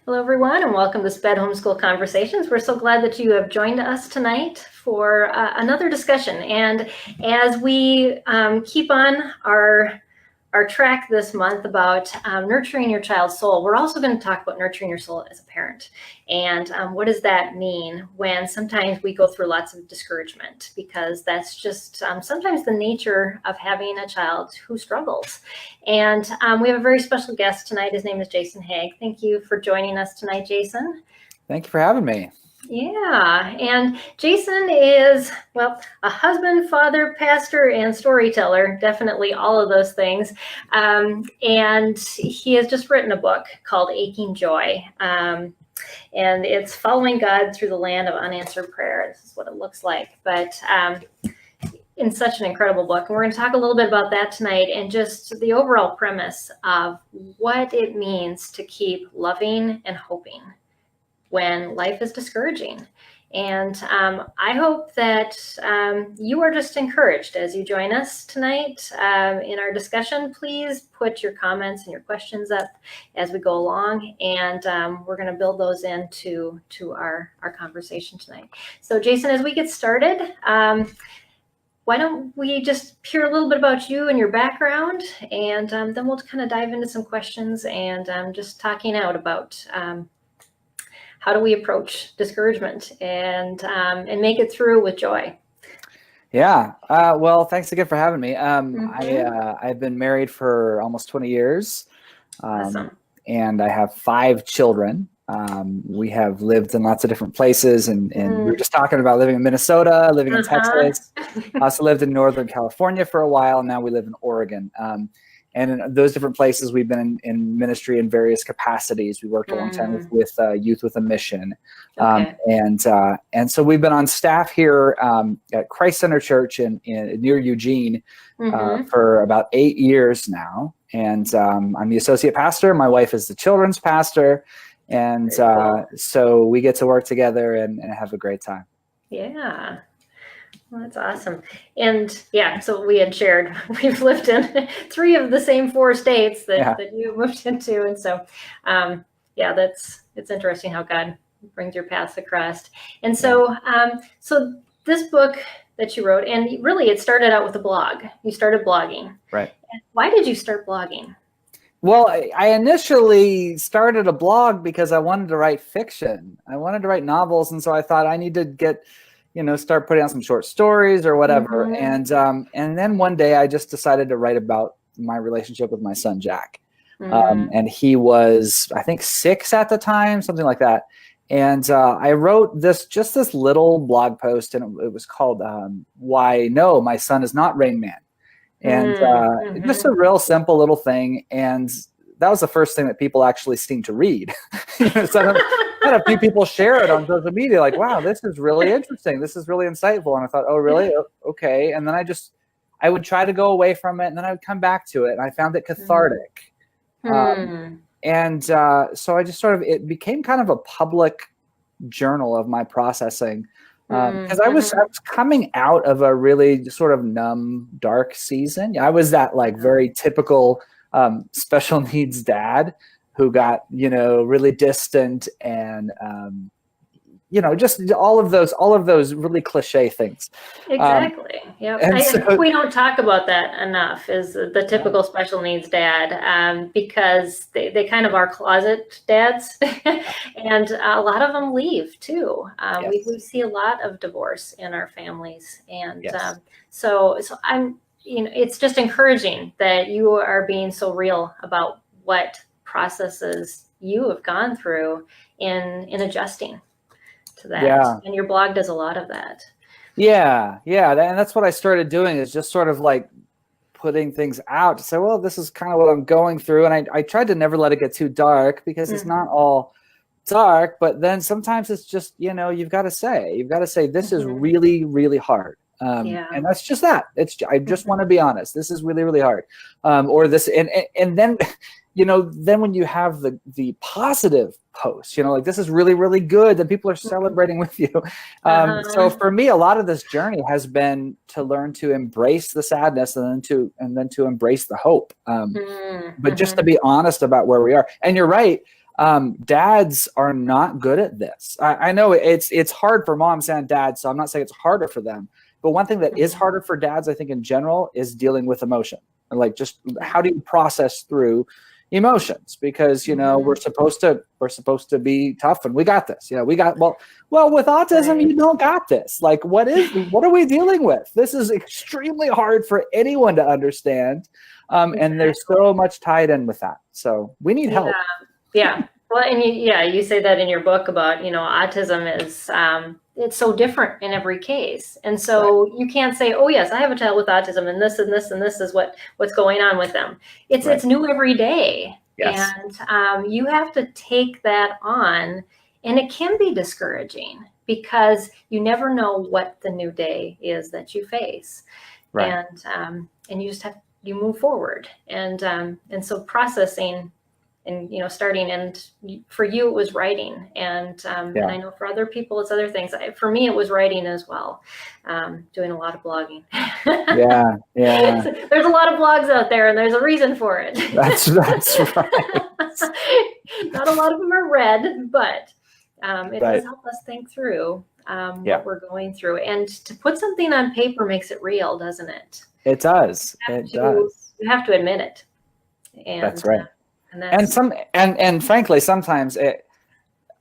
Hello, everyone, and welcome to SPED Homeschool Conversations. We're so glad that you have joined us tonight for another discussion. And as we keep on our track this month about nurturing your child's soul, we're also going to talk about nurturing your soul as a parent. And what does that mean when sometimes we go through lots of discouragement? Because that's just sometimes the nature of having a child who struggles. And we have a very special guest tonight. His name is Jason Hague. Thank you for joining us tonight, Jason. Thank you for having me. Yeah, and Jason is, well, a husband, father, pastor, and storyteller, definitely all of those things. And he has just written a book called Aching Joy. And it's following God through the land of unanswered prayer. This is what it looks like. But in such an incredible book. And we're going to talk a little bit about that tonight and just the overall premise of what it means to keep loving and hoping when life is discouraging. And I hope that you are just encouraged as you join us tonight in our discussion. Please put your comments and your questions up as we go along, and we're going to build those into our conversation tonight. So Jason, as we get started, why don't we just hear a little bit about you and your background, and then we'll kind of dive into some questions and just talking out about how do we approach discouragement and make it through with joy? Yeah. Well, thanks again for having me. I've been married for almost 20 years, Awesome. and I have 5 children. We have lived in lots of different places, and we were just talking about living in Minnesota, living in Texas. I also lived in Northern California for a while, and now we live in Oregon. And in those different places, we've been in ministry in various capacities. We worked a long time with Youth with a Mission. Okay. And so we've been on staff here at Christ Center Church near Eugene for about 8 years now. And I'm the associate pastor. My wife is the children's pastor. And Cool. so we get to work together and have a great time. Yeah. Well, that's awesome. And yeah, so we had shared, we've lived in 3 of the same 4 states that you moved into. And so, yeah, it's interesting how God brings your paths across. And so, so this book that you wrote, and really it started out with a blog. You started blogging. Right. Why did you start blogging? Well, I initially started a blog because I wanted to write fiction. I wanted to write novels. And so I thought I need to start putting out some short stories or whatever. And then one day I just decided to write about my relationship with my son, Jack. And he was, I think, 6 at the time, something like that. And I wrote this little blog post, and it was called Why No, My Son Is Not Rain Man. And just a real simple little thing. And that was the first thing that people actually seemed to read. So had a few people share it on social media, like, wow, this is really interesting. This is really insightful. And I thought, oh, really? Okay. And then I would try to go away from it, and then I would come back to it, and I found it cathartic. And so I just it became kind of a public journal of my processing. Because I was coming out of a really sort of numb, dark season. I was that very typical special needs dad who got, really distant and, just all of those really cliche things. Exactly. Yeah. I think we don't talk about that enough, is the typical special needs dad, because they kind of are closet dads, and a lot of them leave too. We see a lot of divorce in our families, and so I'm, it's just encouraging that you are being so real about what processes you have gone through in adjusting to that. And your blog does a lot of that. And that's what I started doing, is just sort of putting things out to say, well, this is kind of what I'm going through. And I tried to never let it get too dark, because it's not all dark, but then sometimes it's just, you've got to say this is really, really hard. And that's just that. I just want to be honest. This is really, really hard. Or this, and then, then when you have the positive posts, this is really, really good, then people are celebrating with you. So for me, a lot of this journey has been to learn to embrace the sadness and then to embrace the hope. But just to be honest about where we are. And you're right. Dads are not good at this. I know it's hard for moms and dads, so I'm not saying it's harder for them. But one thing that is harder for dads, I think, in general, is dealing with emotion. Like, just how do you process through emotions? Because we're supposed to be tough, and we got this. We got well with autism, you don't got this. Like, what are we dealing with? This is extremely hard for anyone to understand, and there's so much tied in with that. So we need help. Yeah. Well, and you say that in your book about, autism is, it's so different in every case. And so you can't say, oh yes, I have a child with autism and this and this and this is what's going on with them. It's new every day. Yes. And you have to take that on, and it can be discouraging because you never know what the new day is that you face. Right. And you just you move forward. And so processing and starting, and for you it was writing, and I know for other people it's other things. For me it was writing as well, doing a lot of blogging. Yeah. There's a lot of blogs out there, and there's a reason for it. That's right. Not a lot of them are read, but it does help us think through what we're going through, and to put something on paper makes it real, doesn't it? It does. You have to admit it. And that's right. And frankly, sometimes I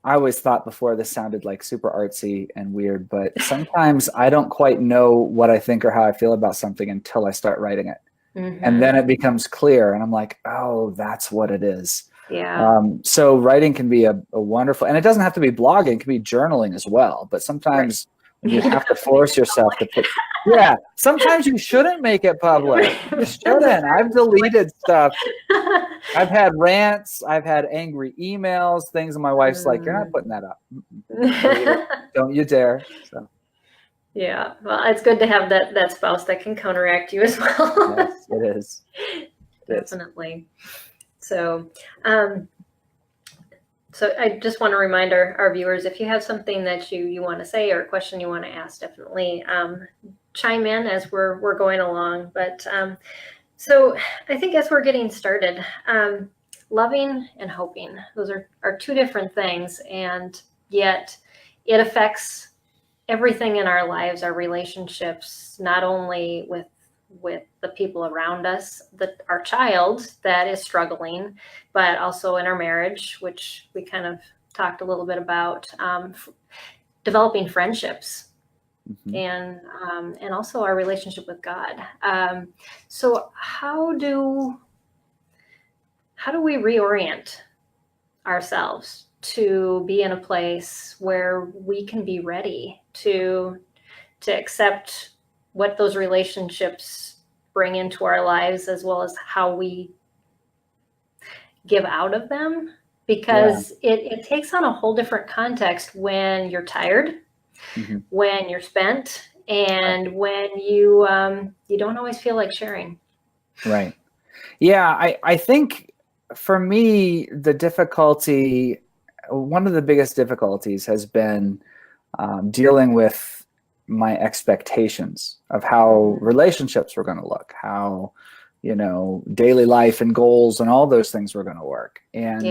always thought before this sounded like super artsy and weird, but sometimes I don't quite know what I think or how I feel about something until I start writing it. And then it becomes clear, and I'm like, oh, that's what it is. Yeah. So writing can be a wonderful, and it doesn't have to be blogging, it can be journaling as well. But sometimes you have to force yourself to put, sometimes you shouldn't make it public. You shouldn't. I've deleted stuff. I've had rants. I've had angry emails, things, and my wife's like, you're not putting that up. Don't you dare. So. Yeah. Well, it's good to have that spouse that can counteract you as well. Yes, it is. Definitely. So, so I just want to remind our viewers, if you have something that you want to say or a question you want to ask, definitely chime in as we're going along. But so I think as we're getting started, loving and hoping, those are two different things, and yet it affects everything in our lives, our relationships, not only with the people around us, our child that is struggling, but also in our marriage, which we kind of talked a little bit about, developing friendships, and also our relationship with God. So how do we reorient ourselves to be in a place where we can be ready to accept what those relationships bring into our lives, as well as how we give out of them? Because it takes on a whole different context when you're tired, when you're spent, and when you don't always feel like sharing. Right. Yeah, I think for me, one of the biggest difficulties has been dealing with my expectations of how relationships were going to look, how, daily life and goals and all those things were going to work. And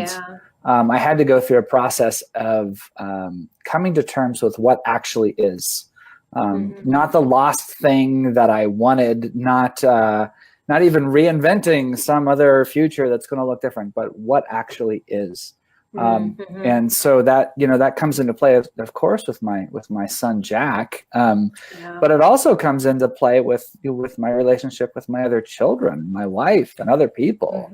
I had to go through a process of coming to terms with what actually is, not the lost thing that I wanted, not even reinventing some other future that's going to look different, but what actually is. And so that, that comes into play, of course, with my son, Jack. But it also comes into play with my relationship with my other children, my wife, and other people,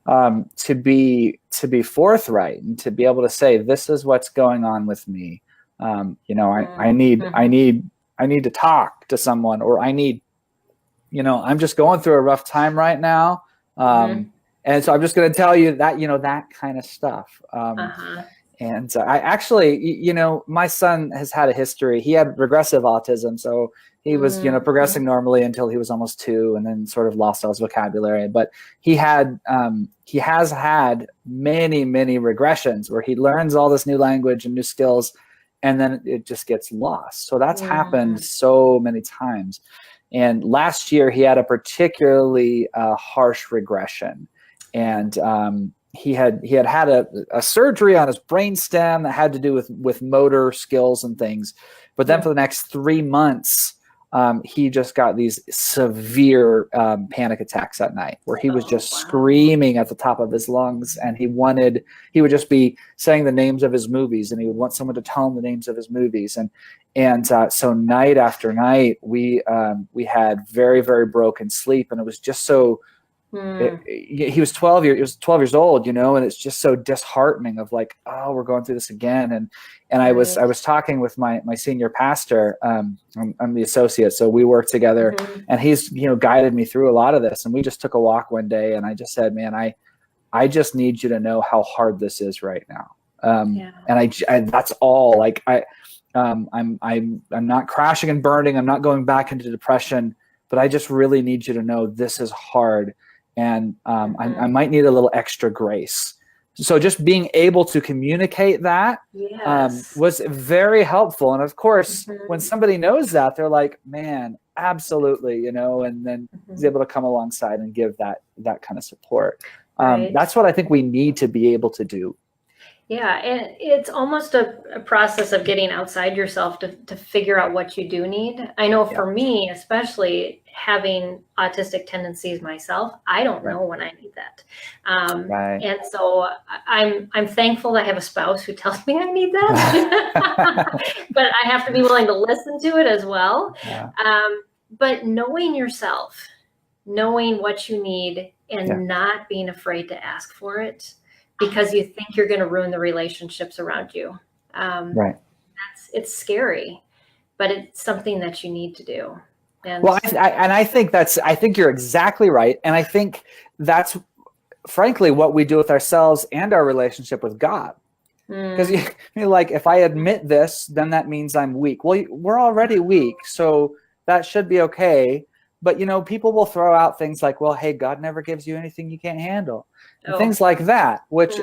to be forthright and to be able to say, this is what's going on with me. I need to talk to someone, or I need, I'm just going through a rough time right now. And so I'm just going to tell you that, that kind of stuff. And I actually, my son has had a history. He had regressive autism. So he was, progressing normally until he was almost 2, and then sort of lost all his vocabulary. But he has had many, many regressions where he learns all this new language and new skills, and then it just gets lost. So that's happened so many times. And last year he had a particularly harsh regression. And he had a surgery on his brainstem that had to do with motor skills and things. But then for the next 3 months, he just got these severe panic attacks at night where he was just screaming at the top of his lungs, and he would just be saying the names of his movies, and he would want someone to tell him the names of his movies. And so night after night, we had very, very broken sleep, and it was just so. He was 12 years old, you know, and it's just so disheartening of like, oh, we're going through this again. And I was talking with my senior pastor. I'm the associate, so we work together, and he's, you know, guided me through a lot of this. And we just took a walk one day, and I just said, man, I just need you to know how hard this is right now. And I that's all. Like I'm not crashing and burning. I'm not going back into depression, but I just really need you to know this is hard. And I might need a little extra grace. So just being able to communicate that was very helpful. And of course, when somebody knows that, they're like, man, absolutely, you know, and then he's able to come alongside and give that kind of support. That's what I think we need to be able to do. Yeah, and it's almost a process of getting outside yourself to figure out what you do need. I know for me, especially having autistic tendencies myself, I don't know when I need that. And so I'm thankful that I have a spouse who tells me I need that, but I have to be willing to listen to it as well. But knowing yourself, knowing what you need, and not being afraid to ask for it, because you think you're going to ruin the relationships around you. It's scary, but it's something that you need to do. And well, I think you're exactly right. And I think that's frankly what we do with ourselves and our relationship with God. Because you're like, if I admit this, then that means I'm weak. Well, we're already weak, so that should be okay. But, you know, people will throw out things like, well, hey, God never gives you anything you can't handle. And things like that, which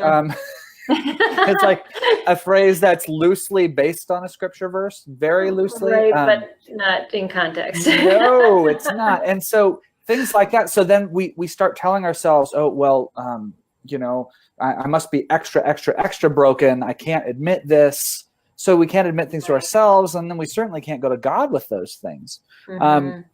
it's like a phrase that's loosely based on a scripture verse, very loosely. Right, but not in context. No, it's not. And so things like that. So then we start telling ourselves, oh, well, you know, I must be extra broken. I can't admit this. So we can't admit things to ourselves, and then we certainly can't go to God with those things.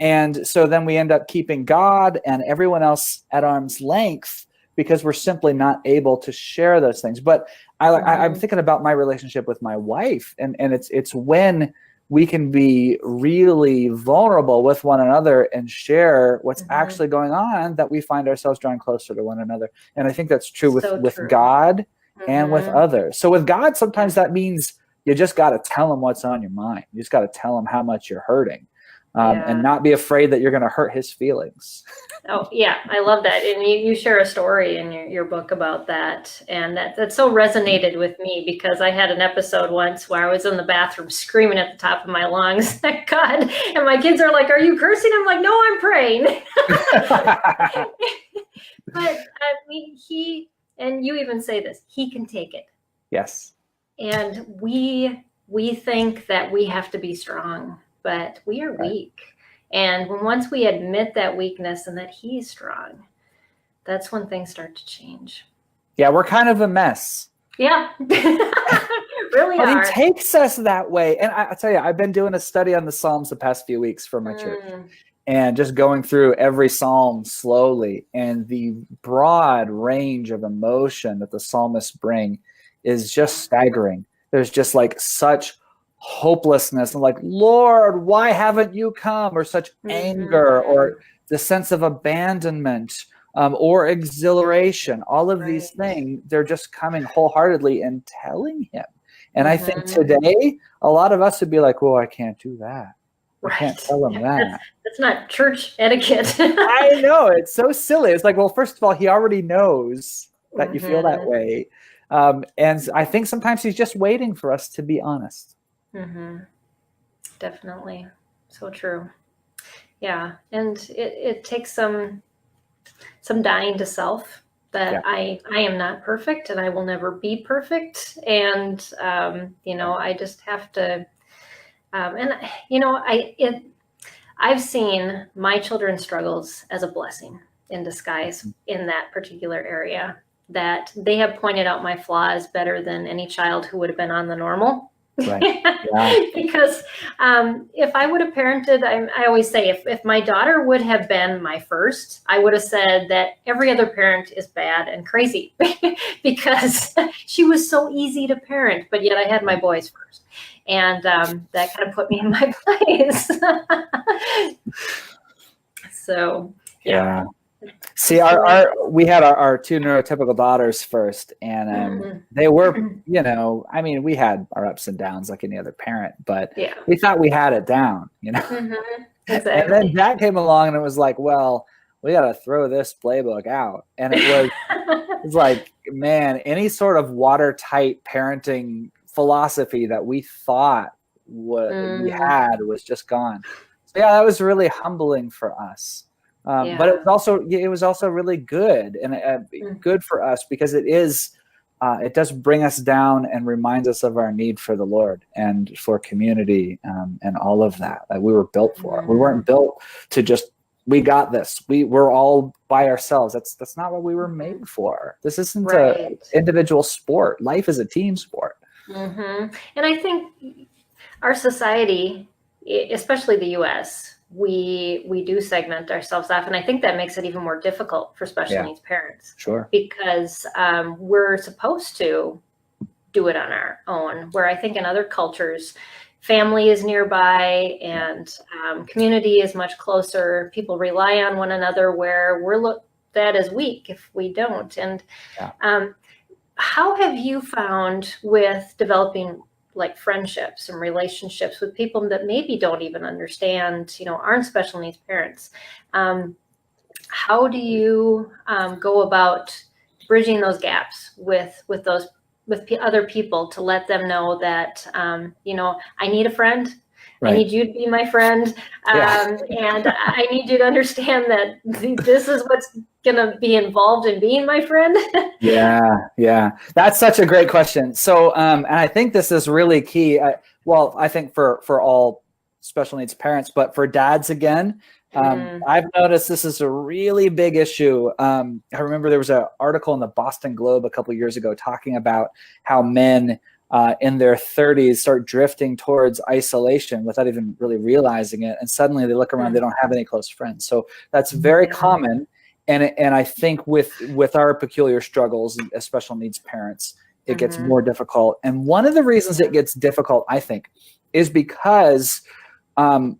And so then we end up keeping God and everyone else at arm's length because we're simply not able to share those things. But I'm thinking about my relationship with my wife, and it's when we can be really vulnerable with one another and share what's actually going on that we find ourselves drawing closer to one another. And I think that's true with God and with others. So with God, sometimes that means you just got to tell him what's on your mind. You just got to tell him how much you're hurting, and not be afraid that you're going to hurt his feelings. Oh, yeah. I love that. And you share a story in your book about that. And that so resonated with me because I had an episode once where I was in the bathroom screaming at the top of my lungs, thank God. And my kids are like, are you cursing? I'm like, no, I'm praying. But I mean, and you even say this, he can take it. Yes. And we think that we have to be strong, but we are weak. And once we admit that weakness and that he's strong, that's when things start to change. Yeah, we're kind of a mess. Yeah, really but are. He takes us that way. And I tell you, I've been doing a study on the Psalms the past few weeks for my church. And just going through every psalm slowly, and the broad range of emotion that the psalmists bring is just staggering. There's just like such hopelessness and like, Lord, why haven't you come? Or such anger, or the sense of abandonment, or exhilaration. All of these things, they're just coming wholeheartedly and telling him. And I think today, a lot of us would be like, well, I can't do that. I can't tell him that. That's not church etiquette. I know. It's so silly. It's like, well, first of all, he already knows that you feel that way. And I think sometimes he's just waiting for us to be honest. Definitely. So true. Yeah. And it takes some dying to self that I am not perfect and I will never be perfect. And, you know, I just have to, and you know, I've seen my children's struggles as a blessing in disguise in that particular area. that they have pointed out my flaws better than any child who would have been on the normal. Right. Yeah. Because if I would have parented, I always say, if my daughter would have been my first, I would have said that every other parent is bad and crazy because she was so easy to parent, but yet I had my boys first. And that kind of put me in my place. So, yeah. See, we had our two neurotypical daughters first, and they were, I mean, we had our ups and downs like any other parent, but we thought we had it down, Exactly. And then Jack came along, and it was like, well, we got to throw this playbook out, and it was like, man, any sort of watertight parenting philosophy that we thought we had was just gone. So yeah, that was really humbling for us. But it was also really good and good for us because it does bring us down and reminds us of our need for the Lord and for community and all of that we were built for. We weren't built to just, we got this. We're all by ourselves. That's not what we were made for. This isn't an individual sport. Life is a team sport. And I think our society, especially the U.S., we do segment ourselves off, and I think that makes it even more difficult for special needs parents. Sure. Because we're supposed to do it on our own, where I think in other cultures, family is nearby and community is much closer. People rely on one another, where we're looked at as weak if we don't. And how have you found with developing like friendships and relationships with people that maybe don't even understand, aren't special needs parents? How do you go about bridging those gaps with other people to let them know that, I need a friend. Right. I need you to be my friend. And I need you to understand that this is what's going to be involved in being my friend. Yeah. That's such a great question. So, and I think this is really key. I think for all special needs parents, but for dads again, I've noticed this is a really big issue. I remember there was an article in the Boston Globe a couple of years ago talking about how men in their 30s start drifting towards isolation without even really realizing it. And suddenly they look around, they don't have any close friends. So that's very common. And I think with our peculiar struggles as special needs parents, it gets more difficult. And one of the reasons it gets difficult, I think, is because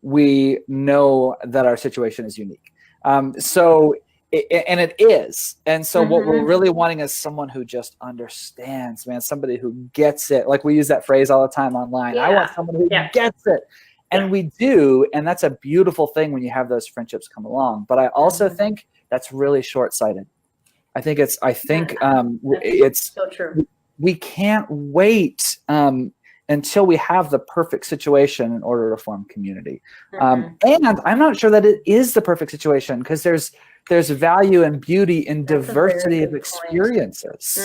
we know that our situation is unique. And it is. And so what we're really wanting is someone who just understands, man, somebody who gets it. Like we use that phrase all the time online. I want someone who gets it. And we do. And that's a beautiful thing when you have those friendships come along. But I also think that's really short-sighted. I think it's so true. We can't wait until we have the perfect situation in order to form community. And I'm not sure that it is the perfect situation, because there's value and beauty in diversity of experiences.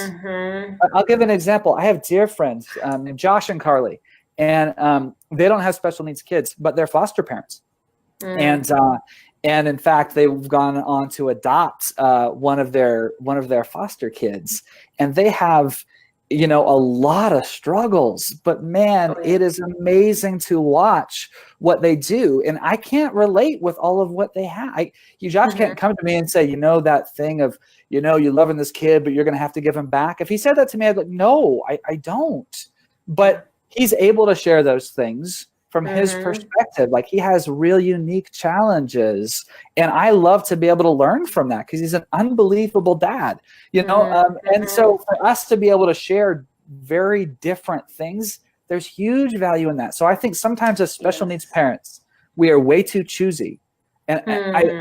I'll give an example. I have dear friends named Josh and Carly, and they don't have special needs kids, but they're foster parents. And in fact, they've gone on to adopt one of their foster kids, and they have a lot of struggles, but man, it is amazing to watch what they do. And I can't relate with all of what they have. Josh can't come to me and say, that thing of, you're loving this kid, but you're going to have to give him back. If he said that to me, I'd be like, no, I don't. But he's able to share those things from his perspective. Like, he has real unique challenges, and I love to be able to learn from that, because he's an unbelievable dad, and so for us to be able to share very different things, there's huge value in that. So I think sometimes as special needs parents, we are way too choosy. And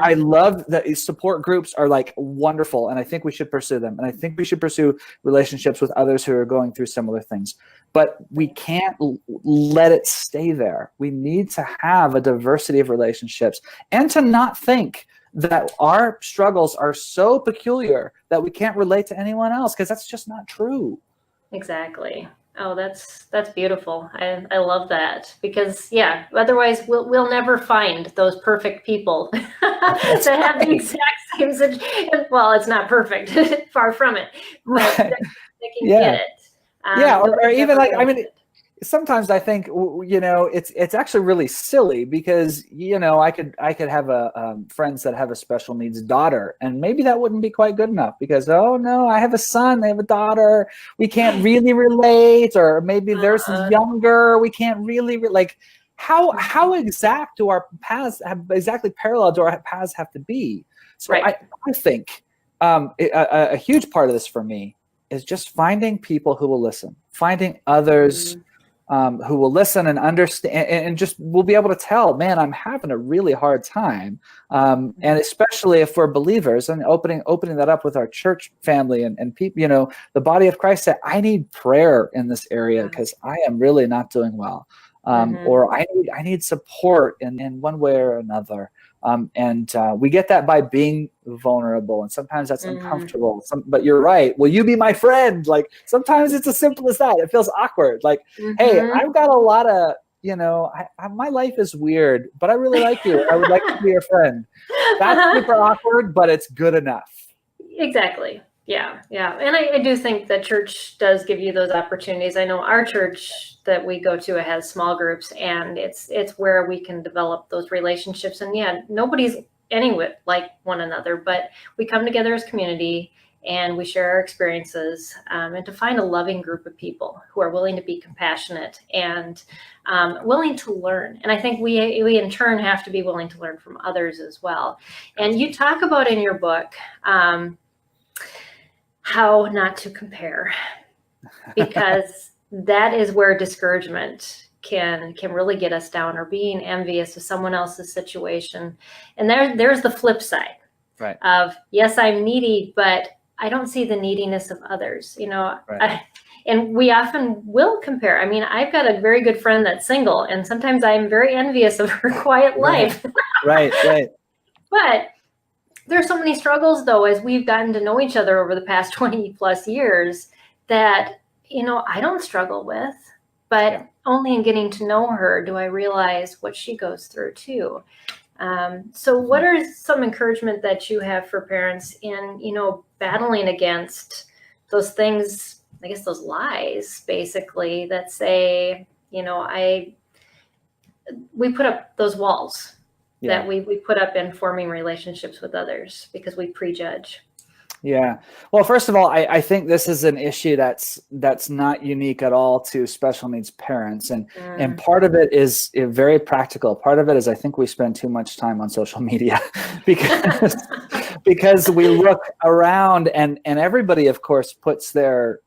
I love that support groups are like wonderful, and I think we should pursue them. And I think we should pursue relationships with others who are going through similar things. But we can't let it stay there. We need to have a diversity of relationships, and to not think that our struggles are so peculiar that we can't relate to anyone else, because that's just not true. Exactly. Oh, that's beautiful. I love that, because yeah, otherwise we'll never find those perfect people that That's have the right. exact same situation. Well, it's not perfect, far from it, but Right. they can get Yeah. it. Yeah. Or Nobody's even ever like, I going to mean, get it. sometimes I think, it's actually really silly because, I could have friends that have a special needs daughter, and maybe that wouldn't be quite good enough because, oh no, I have a son, they have a daughter, we can't really relate, or maybe theirs is Uh, younger, we can't really like, how mhm. exact do our paths have, exactly parallel do our paths have to be? So Right. I think a huge part of this for me is just finding people who will listen, finding others Mhm. who will listen and understand, and just will be able to tell, man, I'm having a really hard time. And especially if we're believers, and opening that up with our church family and people, the body of Christ, that I need prayer in this area Yeah. because I am really not doing well. Mhm. Or I need support in one way or another. And we get that by being vulnerable, and sometimes that's Mhm. uncomfortable. But you're right. Will you be my friend? Like sometimes it's as simple as that. It feels awkward. Like, hey, Mhm. I've got a lot of, my life is weird, but I really like you. I would like to be your friend. That's super awkward, but it's good enough. Exactly. Yeah, yeah. And I do think that church does give you those opportunities. I know our church that we go to has small groups, and it's where we can develop those relationships. And yeah, nobody's anywhere like one another, but we come together as community and we share our experiences, and to find a loving group of people who are willing to be compassionate and willing to learn. And I think we in turn have to be willing to learn from others as well. And you talk about in your book, how not to compare, because that is where discouragement can really get us down, or being envious of someone else's situation. And there's the flip side Right. of, yes, I'm needy, but I don't see the neediness of others, Right. and we often will compare. I mean, I've got a very good friend that's single, and sometimes I'm very envious of her quiet Right. life. Right. Right. But there's so many struggles, though, as we've gotten to know each other over the past 20 plus years, that I don't struggle with. But Yeah. only in getting to know her do I realize what she goes through too. So what are some encouragement that you have for parents in battling against those things, I guess those lies basically, that say, we put up those walls Yeah. that we put up in forming relationships with others because we prejudge. Yeah. Well, first of all, I think this is an issue that's not unique at all to special needs parents. And part of it is very practical. Part of it is I think we spend too much time on social media because we look around and everybody, of course, puts their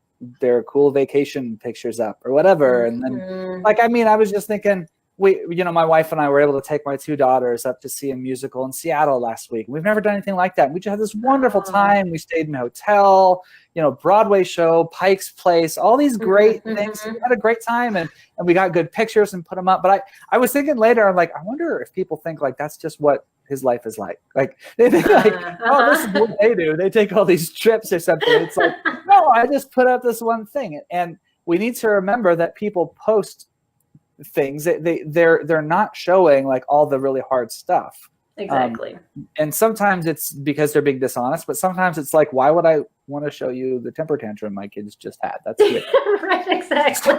cool vacation pictures up or whatever. And then, like, I mean, I was just thinking, my wife and I were able to take my two daughters up to see a musical in Seattle last week. We've never done anything like that. We just had this wonderful time. We stayed in a hotel, Broadway show, Pike's Place, all these great things. We had a great time, and we got good pictures and put them up. But I was thinking later, I'm like, I wonder if people think like that's just what his life is like. Like they think like, oh, this is what they do. They take all these trips or something. It's like, no, I just put up this one thing. And we need to remember that people post things, they're not showing like all the really hard stuff. Exactly. And sometimes it's because they're being dishonest, but sometimes it's like, why would I want to show you the temper tantrum my kids just had? That's weird. Right, exactly.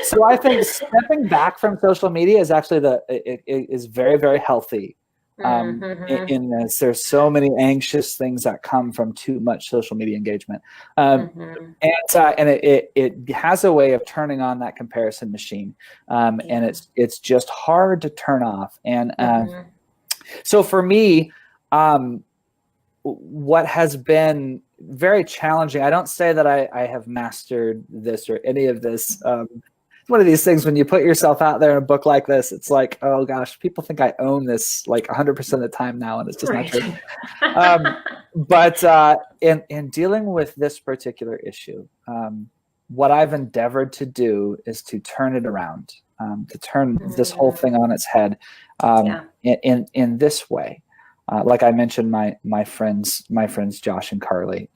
So I think stepping back from social media is actually it is very, very healthy. In this, there's so many anxious things that come from too much social media engagement. And it has a way of turning on that comparison machine. And it's just hard to turn off. And so for me, what has been very challenging, I don't say that I have mastered this or any of this. It's one of these things when you put yourself out there in a book like this, it's like, oh gosh, people think I own this like 100% of the time now, and it's just not true. But in dealing with this particular issue, what I've endeavored to do is to turn it around, to turn this whole thing on its head, in this way. Like I mentioned, my friends Josh and Carly,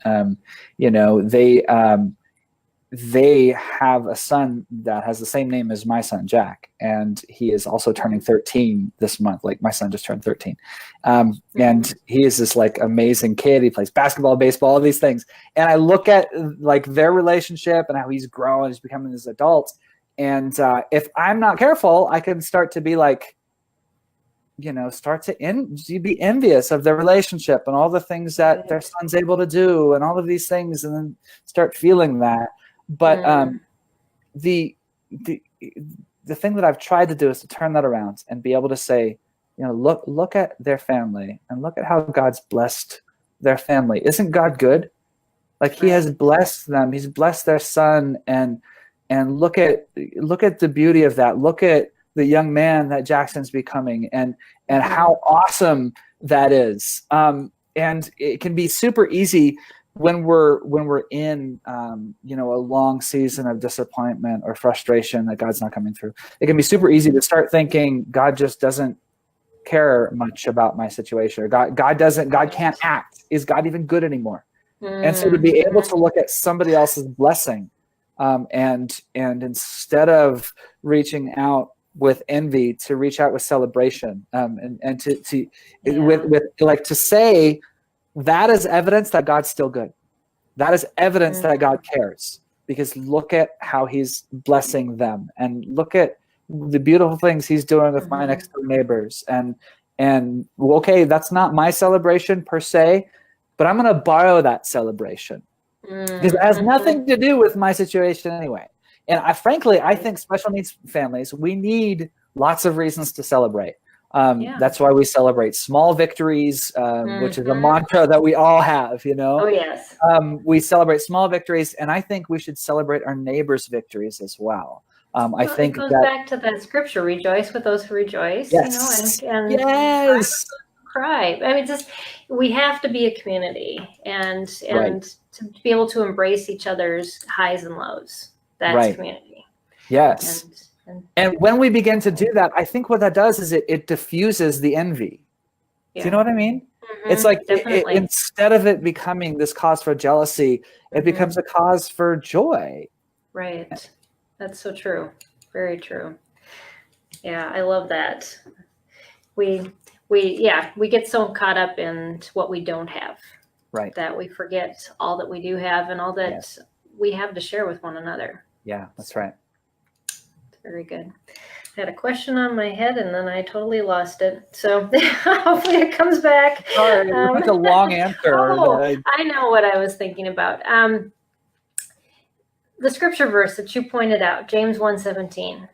they have a son that has the same name as my son, Jack, and he is also turning 13 this month. Like my son just turned 13. And he is this like amazing kid. He plays basketball, baseball, all these things. And I look at like their relationship and how he's growing, he's becoming this adult. And if I'm not careful, I can start to be like, start to be envious of their relationship and all the things that their son's able to do and all of these things, and then start feeling that. But the thing that I've tried to do is to turn that around and be able to say, look at their family and look at how God's blessed their family. Isn't God good? Like he has blessed them. He's blessed their son, and look at the beauty of that. Look at the young man that Jackson's becoming, and how awesome that is. And it can be super easy when we're in a long season of disappointment or frustration that God's not coming through. It can be super easy to start thinking God just doesn't care much about my situation, or God can't act. Is God even good anymore? And so to be able to look at somebody else's blessing, and instead of reaching out with envy, to reach out with celebration, and to say that is evidence that God's still good. That is evidence that God cares, because look at how he's blessing them, and look at the beautiful things he's doing with my next door neighbors. And okay, that's not my celebration per se, but I'm going to borrow that celebration because it has nothing to do with my situation anyway. And I think special needs families, we need lots of reasons to celebrate. That's why we celebrate small victories, which is a mantra that we all have, Oh, yes. We celebrate small victories, and I think we should celebrate our neighbors' victories as well. I think it goes back to that scripture, rejoice with those who rejoice, yes. and yes. cry. I mean, we have to be a community, and to be able to embrace each other's highs and lows. That's community. Yes. And when we begin to do that, I think what that does is it diffuses the envy. Do you know what I mean? It's like instead of it becoming this cause for jealousy, it becomes a cause for joy. Right. That's so true. Very true. Yeah, I love that. We get so caught up in what we don't have, that we forget all that we do have and all that we have to share with one another. Yeah, that's right. Very good. I had a question on my head and then I totally lost it. So hopefully it comes back. Sorry, it's a long answer. I know what I was thinking about. The scripture verse that you pointed out, James 1:17.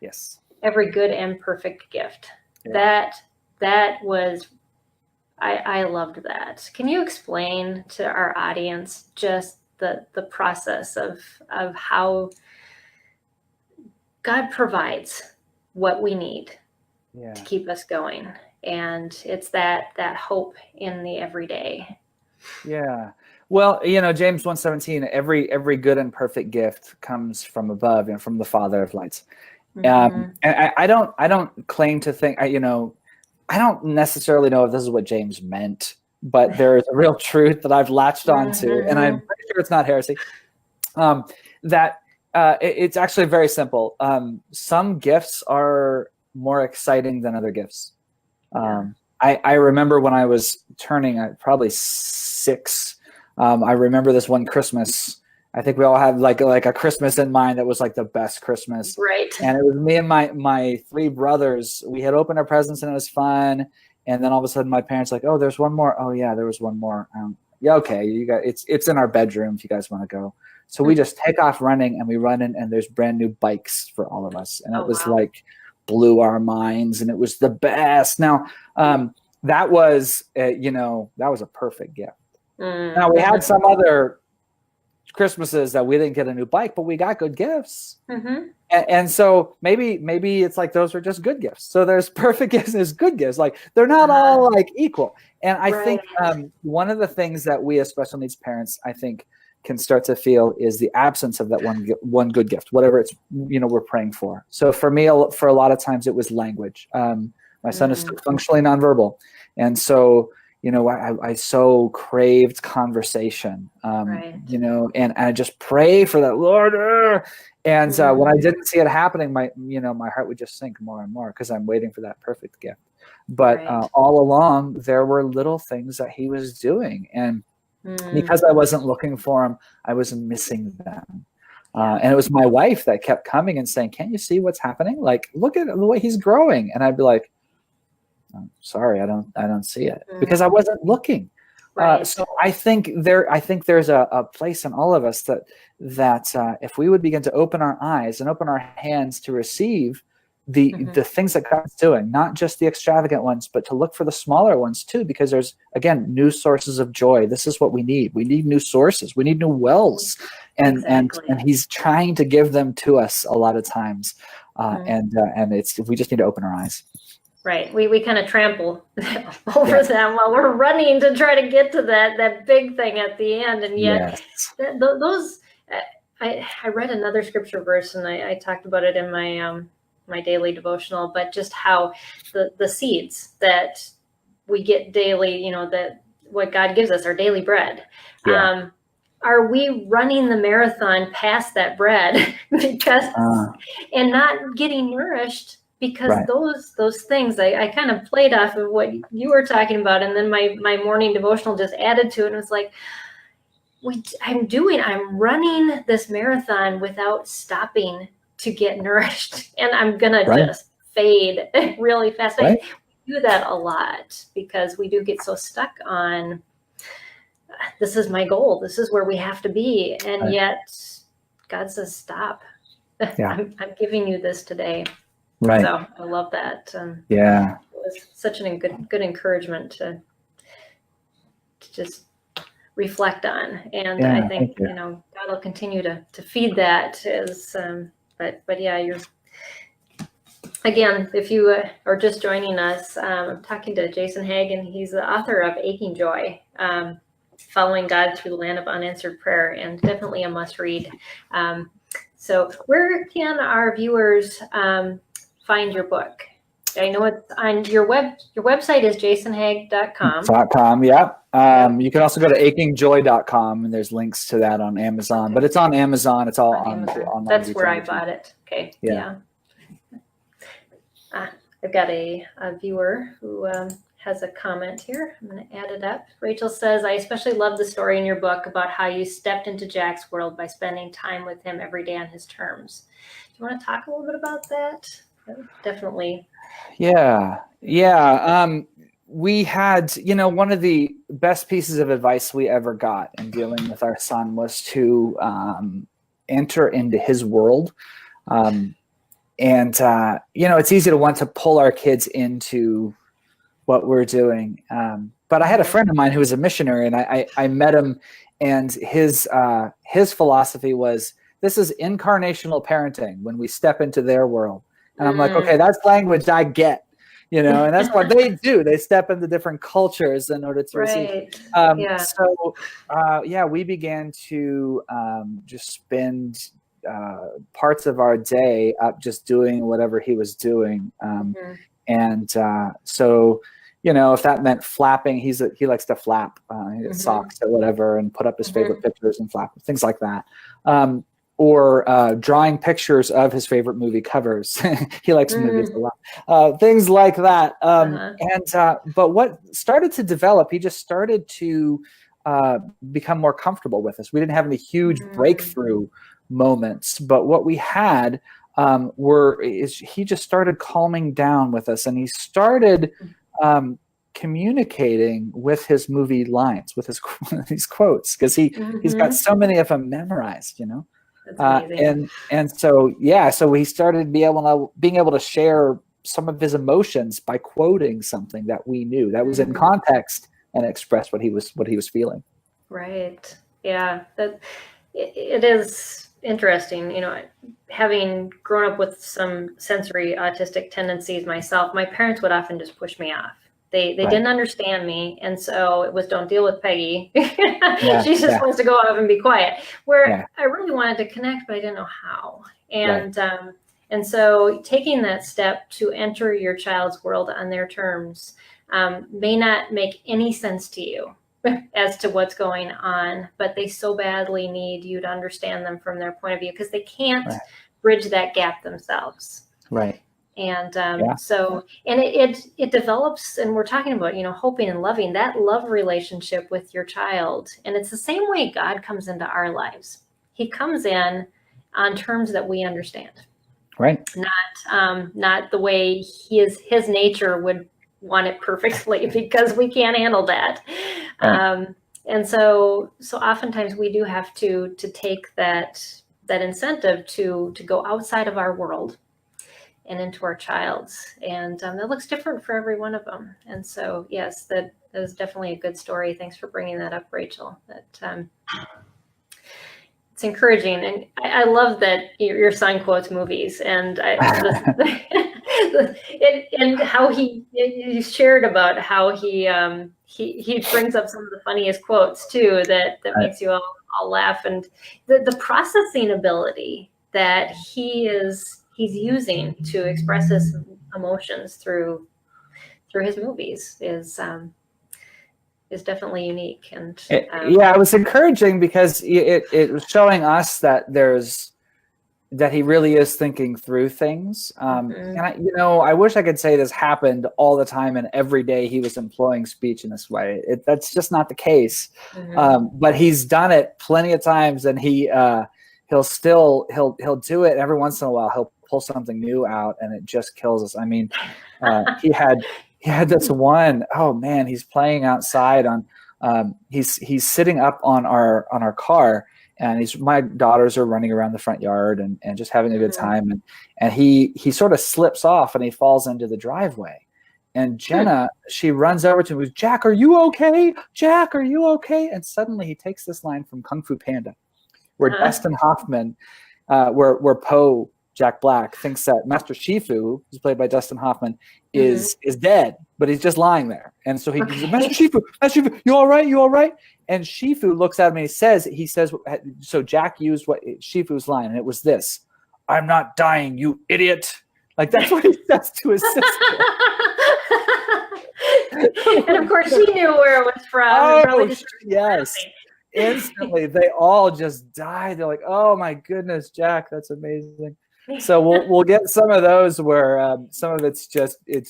Yes. Every good and perfect gift. Yeah. That was, I loved that. Can you explain to our audience just the process of how God provides what we need to keep us going? And it's that hope in the everyday. Yeah. Well, James 1:17, every good and perfect gift comes from above, from the Father of lights. And I don't claim to think, I don't necessarily know if this is what James meant, but there is a real truth that I've latched onto, and I'm pretty sure it's not heresy. That it's actually very simple. Some gifts are more exciting than other gifts. I remember when I was turning probably 6. I remember this one Christmas. I think we all had like a Christmas in mind that was like the best Christmas. Right. And it was me and my 3 brothers. We had opened our presents and it was fun. And then all of a sudden my parents like, oh, there's one more. Oh yeah, there was one more. Yeah, okay. You got it's in our bedroom if you guys want to go. So we just take off running and we run in and there's brand new bikes for all of us. And it was like blew our minds and it was the best. Now, that was, that was a perfect gift. Now we had some other Christmases that we didn't get a new bike, but we got good gifts. And so maybe it's like those are just good gifts. So there's perfect gifts and there's good gifts. Like they're not all like equal. And I think one of the things that we as special needs parents, I think, can start to feel is the absence of that one good gift, whatever it's we're praying for. So for me, for a lot of times it was language. My son is still functionally nonverbal, and so I so craved conversation, Right. and I just pray for that, Lord. And when I didn't see it happening, my heart would just sink more and more because I'm waiting for that perfect gift. But Right. all along, there were little things that he was doing. And because I wasn't looking for them, I was missing them. And it was my wife that kept coming and saying, "Can't you see what's happening? Like, look at the way he's growing." And I'd be like, "I'm sorry, I don't see it," because I wasn't looking. Right. So I think there's a place in all of us that if we would begin to open our eyes and open our hands to receive the things that God's doing, not just the extravagant ones, but to look for the smaller ones too, because there's, again, new sources of joy. This is what we need. We need new sources. We need new wells, and he's trying to give them to us a lot of times, and we just need to open our eyes. Right. We kind of trample over them while we're running to try to get to that big thing at the end. And yet those, I read another scripture verse, and I talked about it in my daily devotional, but just how the seeds that we get daily, that what God gives us, our daily bread. Are we running the marathon past that bread and not getting nourished? Because those things, I kind of played off of what you were talking about, and then my morning devotional just added to it, and it was like, I'm running this marathon without stopping to get nourished, and I'm gonna just fade really fast. I do that a lot because we do get so stuck on, this is my goal, this is where we have to be, and yet God says, stop. I'm giving you this today. Right. So I love that. It was such a good encouragement to just reflect on, and I think God will continue to feed that. But you're, again, if you are just joining us, I'm talking to Jason Hague, and he's the author of Aching Joy, Following God Through the Land of Unanswered Prayer, and definitely a must read. So where can our viewers find your book? I know it's on your website is jasonhague.com. You can also go to achingjoy.com, and there's links to that on Amazon, but it's on Amazon. It's all on Amazon. That's where I bought it. Okay. Yeah. I've got a viewer who has a comment here. I'm going to add it up. Rachel says, I especially love the story in your book about how you stepped into Jack's world by spending time with him every day on his terms. Do you want to talk a little bit about that? Definitely. Yeah. We had, one of the best pieces of advice we ever got in dealing with our son was to enter into his world. It's easy to want to pull our kids into what we're doing. But I had a friend of mine who was a missionary, and I met him, and his philosophy was, this is incarnational parenting, when we step into their world. And I'm like, okay, that's language I get, and that's what they do. They step into different cultures in order to receive. We began to just spend parts of our day up just doing whatever he was doing. If that meant flapping, he likes to flap socks or whatever, and put up his favorite pictures and flap, things like that. Or drawing pictures of his favorite movie covers. He likes movies a lot. Things like that. But what started to develop, he just started to become more comfortable with us. We didn't have any huge breakthrough moments, but what we had he just started calming down with us, and he started communicating with his movie lines, with these quotes, because he's got so many of them memorized, so we started being able to share some of his emotions by quoting something that we knew that was in context and expressed what he was feeling. Right. Yeah. It is interesting, having grown up with some sensory autistic tendencies myself. My parents would often just push me off. They didn't understand me, and so it was, don't deal with Peggy. She just wants to go off and be quiet. Where I really wanted to connect, but I didn't know how. And so taking that step to enter your child's world on their terms, may not make any sense to you as to what's going on, but they so badly need you to understand them from their point of view, because they can't bridge that gap themselves. Right. And so, and it develops, and we're talking about, hoping and loving, that love relationship with your child. And it's the same way God comes into our lives. He comes in on terms that we understand. Right. Not the way his nature would want it perfectly, because we can't handle that. Right. And so oftentimes we do have to take that incentive to go outside of our world and into our child's, and that looks different for every one of them. And so, yes, that is definitely a good story. Thanks for bringing that up, Rachel. That it's encouraging, and I love that your son quotes movies, and and how he shared about how he brings up some of the funniest quotes too, that makes you all laugh, and the processing ability that he's using to express his emotions through his movies is definitely unique. And it was encouraging, because it was showing us that he really is thinking through things. And I wish I could say this happened all the time and every day he was employing speech in this way. That's just not the case. But he's done it plenty of times, and he'll do it. Every once in a while he'll pull something new out, and it just kills us. I mean, he had this one, oh man, he's playing outside on he's sitting up on our car, and my daughters are running around the front yard and just having a good time, and he sort of slips off and he falls into the driveway, and Jenna, she runs over to him and goes, "Jack, are you okay? Jack, are you okay?" And suddenly he takes this line from Kung Fu Panda, where Dustin Hoffman, where Poe, Jack Black, thinks that Master Shifu, who's played by Dustin Hoffman, is dead, but he's just lying there. And so he goes, Master Shifu, you all right? You all right? And Shifu looks at him and he says, so Jack used what Shifu's line, and it was this: "I'm not dying, you idiot." Like, that's what he says to his sister. And of course she knew where it was from. Oh, yes. Instantly, they all just died. They're like, "Oh my goodness, Jack, that's amazing." So we'll get some of those where some of it's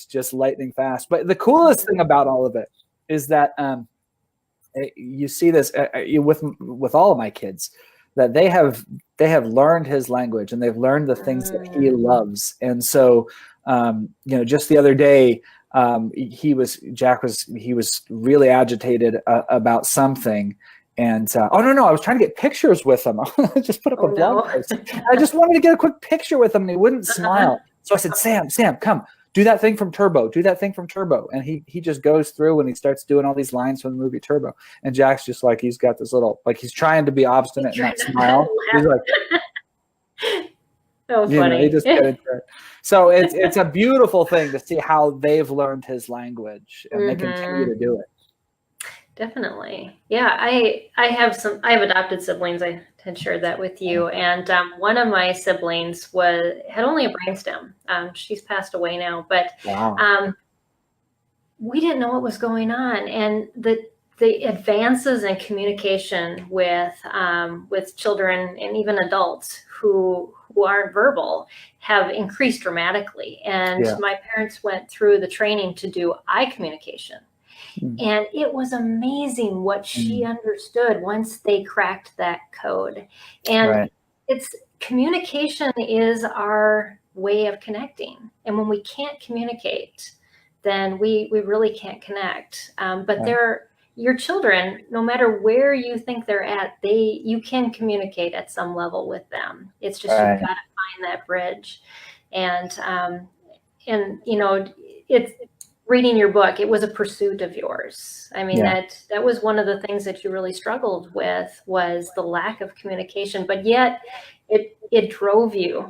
just lightning fast. But the coolest thing about all of it is that you see this with all of my kids, that they have learned his language, and they've learned the things that he loves. And so just the other day, he was really agitated about something. And I was trying to get pictures with him. I just put up a blog post. I just wanted to get a quick picture with him, and he wouldn't smile. So I said, Sam, come, do that thing from Turbo. Do that thing from Turbo. And he just goes through and he starts doing all these lines from the movie Turbo. And Jack's just like, he's got this little, like, he's trying to be obstinate and not smile. He's like, so funny. He just get into it. So it's a beautiful thing to see how they've learned his language, and they continue to do it. Definitely. Yeah, I have adopted siblings. I had shared that with you. And one of my siblings had only a brainstem. She's passed away now, but wow. We didn't know what was going on. And the advances in communication with children and even adults who aren't verbal have increased dramatically. And my parents went through the training to do eye communication. And it was amazing what she understood once they cracked that code. And communication is our way of connecting. And when we can't communicate, then we really can't connect. But your children, no matter where you think they're at, you can communicate at some level with them. It's just you've got to find that bridge. And it's reading your book, it was a pursuit of yours. I mean, that was one of the things that you really struggled with, was the lack of communication, but yet it drove you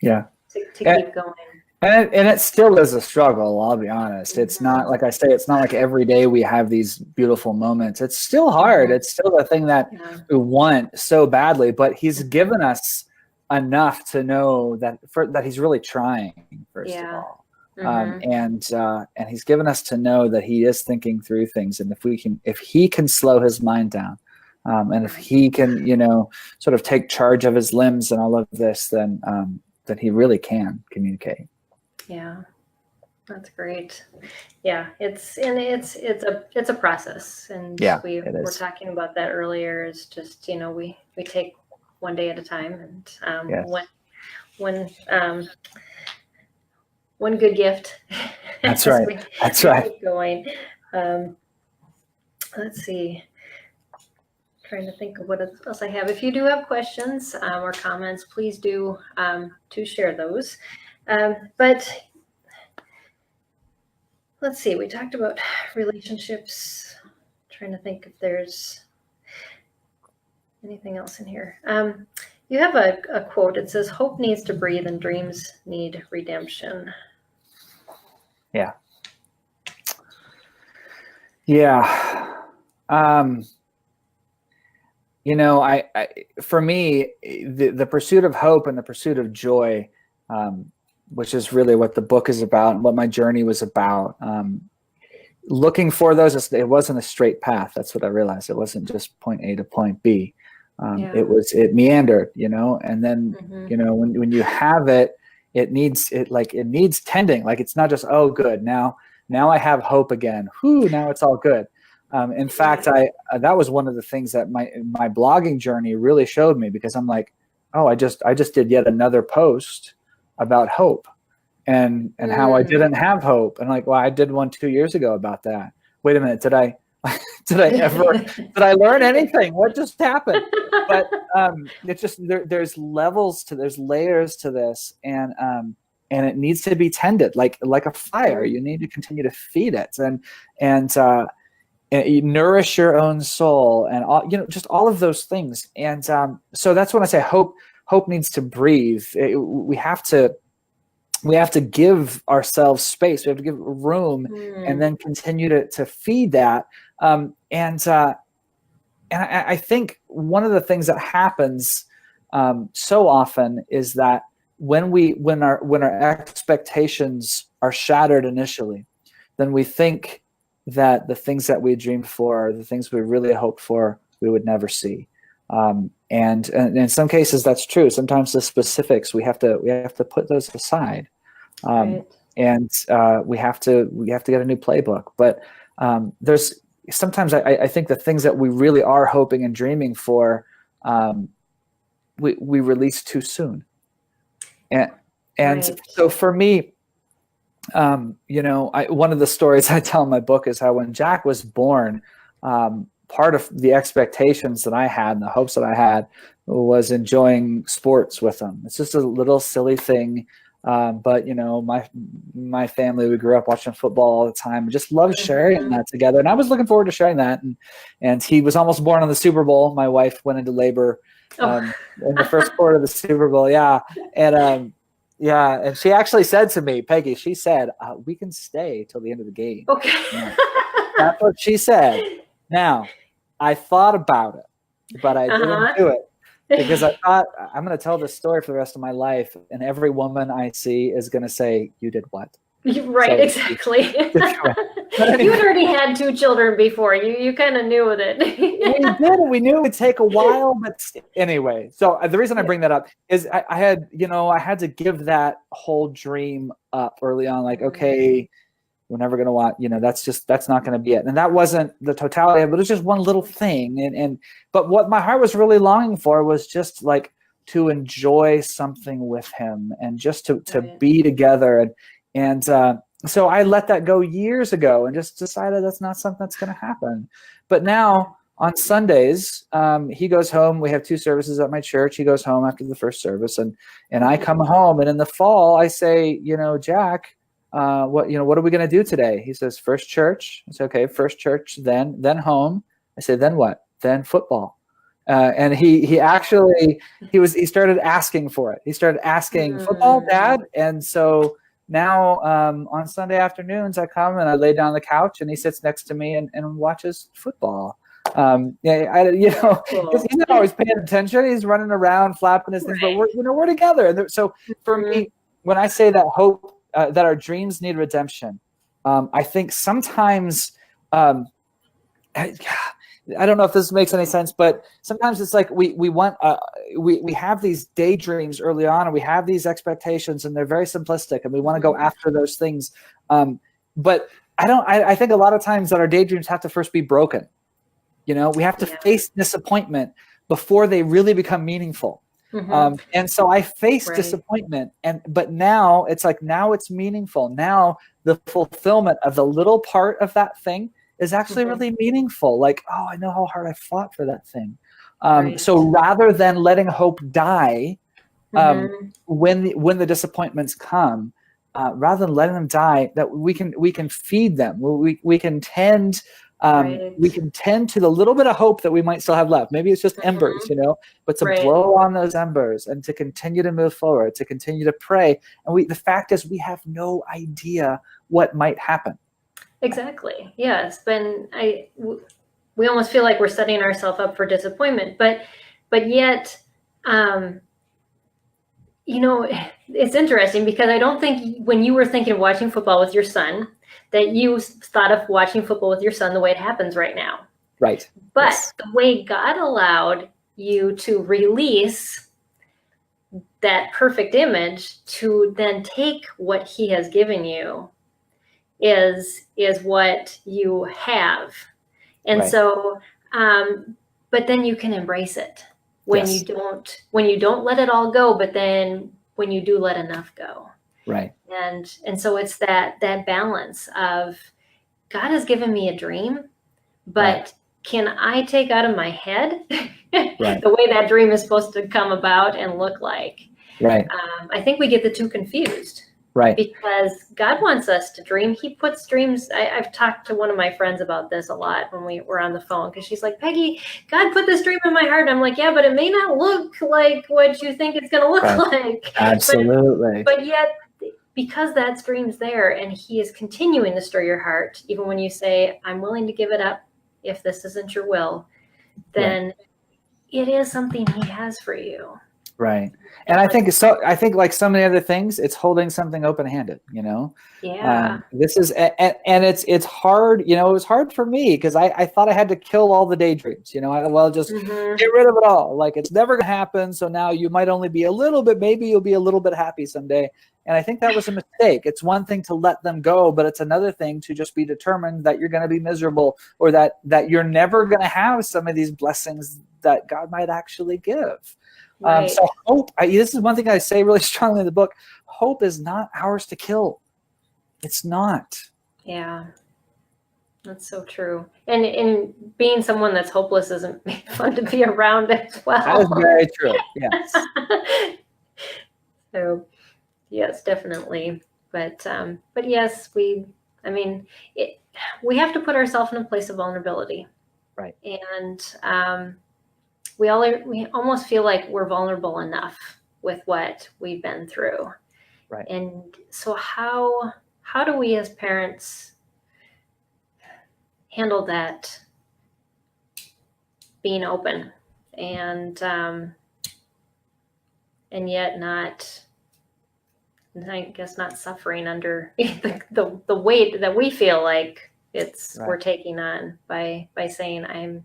to keep going. And it still is a struggle, I'll be honest. It's not, like I say, it's not like every day we have these beautiful moments. It's still hard. It's still the thing that we want so badly, but he's given us enough to know that he's really trying, first of all. And he's given us to know that he is thinking through things. And if he can slow his mind down, and if he can, sort of take charge of his limbs and all of this, then he really can communicate. Yeah, that's great. Yeah, it's a process, and we were talking about that earlier. Is just we take one day at a time, and one good gift. That's right. That's right. Keep going. Let's see. Trying to think of what else I have. If you do have questions or comments, please do to share those. But let's see. We talked about relationships. Trying to think if there's anything else in here. You have a quote. It says, "Hope needs to breathe and dreams need redemption." Yeah. Yeah. For me, the pursuit of hope and the pursuit of joy, which is really what the book is about and what my journey was about. Looking for those, it wasn't a straight path. That's what I realized. It wasn't just point A to point B. It meandered, and then, when you have it, it needs tending. Like, it's not just, oh, good. Now I have hope again. Whew, now it's all good. In fact, that was one of the things that my blogging journey really showed me, because I'm like, oh, I just did yet another post about hope and how I didn't have hope. And like, well, I did one 2 years ago about that. Wait a minute. Did I learn anything? What just happened? But it's just, there's levels there's layers to this, and it needs to be tended like a fire. You need to continue to feed it and you nourish your own soul, and all, just all of those things. And so that's when I say hope needs to breathe. We have to give ourselves space. We have to give room, and then continue to feed that. And I think one of the things that happens so often is that when our expectations are shattered initially, then we think that the things that we dreamed for, the things we really hoped for, we would never see. And in some cases that's true. Sometimes the specifics, we have to put those aside. Right. And we have to get a new playbook. But there's sometimes I think the things that we really are hoping and dreaming for, we release too soon. And Right. So for me, one of the stories I tell in my book is how when Jack was born, part of the expectations that I had and the hopes that I had was enjoying sports with him. It's just a little silly thing. But my family, we grew up watching football all the time and just loved sharing that together. And I was looking forward to sharing that. And he was almost born on the Super Bowl. My wife went into labor in the first quarter of the Super Bowl. Yeah. And she actually said to me, Peggy, she said, we can stay till the end of the game. Okay. Yeah. That's what she said. Now, I thought about it, but I didn't do it. Because I thought, I'm going to tell this story for the rest of my life, and every woman I see is going to say, you did what? Right, exactly. You had already had 2 children before. You kind of knew that. We knew it would take a while, but anyway. So the reason I bring that up is I had to give that whole dream up early on. Like, okay, we're never going to want, that's not going to be it. And that wasn't the totality of it. It was just one little thing. But what my heart was really longing for was just like to enjoy something with him and just to be together. And so I let that go years ago and just decided that's not something that's going to happen. But now on Sundays, he goes home. We have 2 services at my church. He goes home after the first service, and I come home. And in the fall, I say, Jack, what are we going to do today? He says, first church. It's okay. First church, then home. I say, then what? Then football. And he started asking for it. He started asking, football, Dad? And so now on Sunday afternoons, I come and I lay down on the couch and he sits next to me and watches football. Cool. He's not always paying attention. He's running around, flapping his things, but we're together. And so for me, when I say that hope that our dreams need redemption. I think sometimes, I don't know if this makes any sense, but sometimes it's like we have these daydreams early on, and we have these expectations, and they're very simplistic, and we want to go after those things. But I think a lot of times that our daydreams have to first be broken. We have to face disappointment before they really become meaningful. And so I faced disappointment, but now it's like, now it's meaningful. Now the fulfillment of the little part of that thing is actually really meaningful. Like, oh, I know how hard I fought for that thing. So rather than letting hope die, when the disappointments come, rather than letting them die, that we can feed them. We can tend. We can tend to the little bit of hope that we might still have left. Maybe it's just embers, but to blow on those embers and to continue to move forward, to continue to pray. And the fact is, we have no idea what might happen. Exactly. Yes. But we almost feel like we're setting ourselves up for disappointment, but yet, it's interesting because I don't think when you were thinking of watching football with your son, that you thought of watching football with your son the way it happens right now. Right. But the way God allowed you to release that perfect image to then take what he has given you is what you have. And so, but then you can embrace it when you don't let it all go, but then when you do let enough go. Right. And so it's that balance of, God has given me a dream, but can I take out of my head the way that dream is supposed to come about and look like? Right. I think we get the two confused. Right. Because God wants us to dream. He puts dreams. I've talked to one of my friends about this a lot when we were on the phone, because she's like, Peggy, God put this dream in my heart. And I'm like, yeah, but it may not look like what you think it's going to look like. Absolutely. But yet, because that dream's there and he is continuing to stir your heart, even when you say, I'm willing to give it up if this isn't your will, then it is something he has for you. Right. And I think like so many other things, it's holding something open-handed, Yeah. This is, and it's hard, it was hard for me because I thought I had to kill all the daydreams, just get rid of it all. Like, it's never going to happen. So now you might only be maybe you'll be a little bit happy someday. And I think that was a mistake. It's one thing to let them go, but it's another thing to just be determined that you're going to be miserable, or that you're never going to have some of these blessings that God might actually give. Right. So hope, this is one thing I say really strongly in the book. Hope is not ours to kill. It's not. Yeah, that's so true. And being someone that's hopeless isn't fun to be around as well. That is very true. Yes. So, yes, definitely. But yes, we have to put ourselves in a place of vulnerability. Right. And we almost feel like we're vulnerable enough with what we've been through. Right. And so how do we as parents handle that, being open and yet not, I guess, not suffering under the weight that we feel like we're taking on by saying,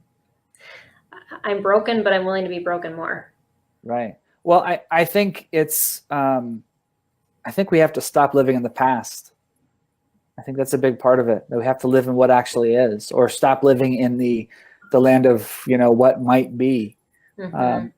I'm broken, but I'm willing to be broken more. Right. Well, I think it's, I think we have to stop living in the past. I think that's a big part of it, that we have to live in what actually is, or stop living in the land of, what might be. And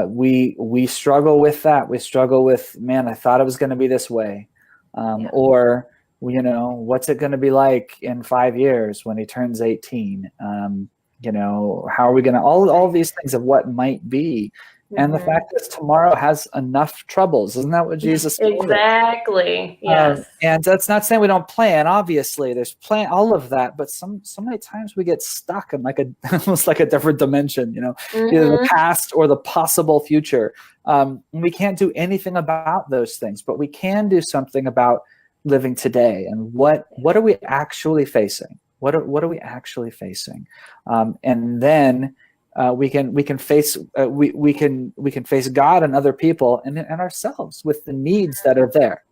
we struggle with that. We struggle with, man, I thought it was going to be this way. Or, what's it going to be like in 5 years when he turns 18? How are we going to, all these things of what might be. And the fact is, tomorrow has enough troubles. Isn't that what Jesus said? Exactly. Yes. And that's not saying we don't plan. Obviously, there's all of that. But so many times we get stuck in almost like a different dimension, either the past or the possible future. We can't do anything about those things, but we can do something about living today. And what are we actually facing? What are we actually facing? And then we can face God and other people and ourselves with the needs that are there.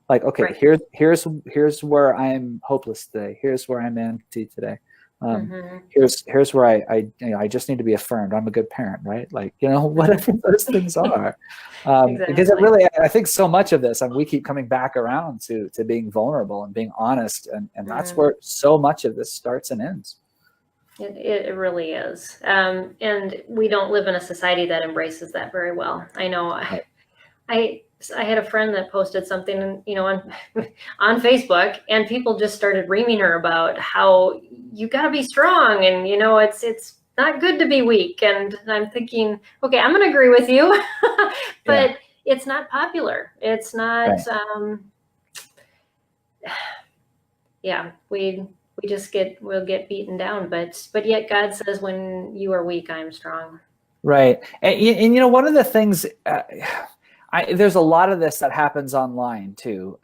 Like, okay, Right. here's where I'm hopeless today. Here's where I'm empty today. Mm-hmm. Here's where I just need to be affirmed. I'm a good parent, right? Like, whatever those things are. Because it Exactly. really, I think so much of this, and we keep coming back around to being vulnerable and being honest, and that's Mm. where so much of this starts and ends. It really is. And we don't live in a society that embraces that very well. I know. I had a friend that posted something, on on Facebook, and people just started reaming her about how you got to be strong, and it's not good to be weak. And I'm thinking, okay, I'm going to agree with you, Yeah. but it's not popular. It's not. Right. Yeah, we'll get beaten down, but yet God says, when you are weak, I am strong. Right. And one of the things, there's a lot of this that happens online too.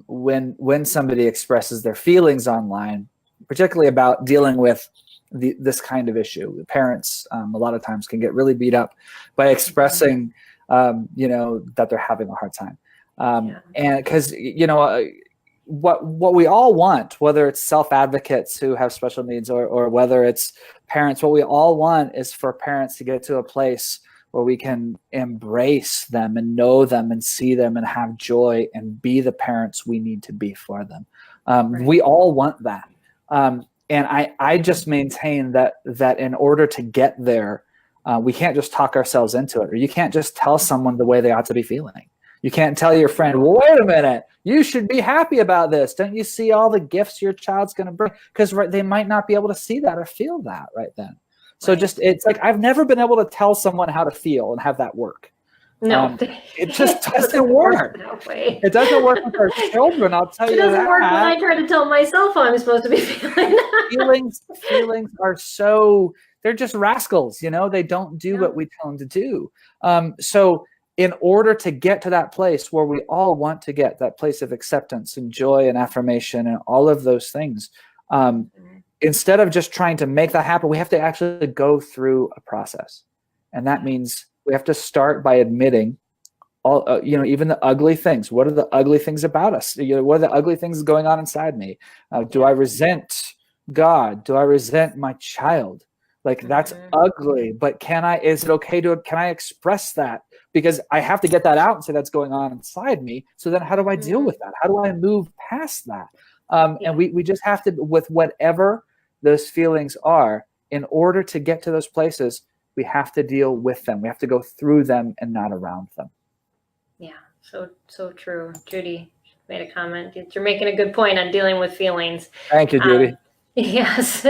When somebody expresses their feelings online, particularly about dealing with this kind of issue, parents a lot of times can get really beat up by expressing, that they're having a hard time. And because, what we all want, whether it's self-advocates who have special needs or whether it's parents, what we all want is for parents to get to a place where we can embrace them and know them and see them and have joy and be the parents we need to be for them. Right. We all want that. And I just maintain that in order to get there, we can't just talk ourselves into it, or you can't just tell someone the way they ought to be feeling. You can't tell your friend, well, wait a minute, you should be happy about this. Don't you see all the gifts your child's going to bring? Because they might not be able to see that or feel that right then. So it's like, I've never been able to tell someone how to feel and have that work. No, it just doesn't work. That way. It doesn't work with our children, I'll tell you that. It doesn't work when I try to tell myself how I'm supposed to be feeling. Feelings are they're just rascals, they don't do what we tell them to do. So in order to get to that place where we all want to get, that place of acceptance and joy and affirmation and all of those things, instead of just trying to make that happen, we have to actually go through a process. And that means we have to start by admitting all, even the ugly things. What are the ugly things about us? What are the ugly things going on inside me? Do I resent God? Do I resent my child? Like, that's ugly, but can I express that? Because I have to get that out and say that's going on inside me. So then how do I deal with that? How do I move past that? And we just have to, with whatever those feelings are, in order to get to those places, we have to deal with them. We have to go through them and not around them. Yeah, so true. Judy made a comment. You're making a good point on dealing with feelings. Thank you, Judy. Yes.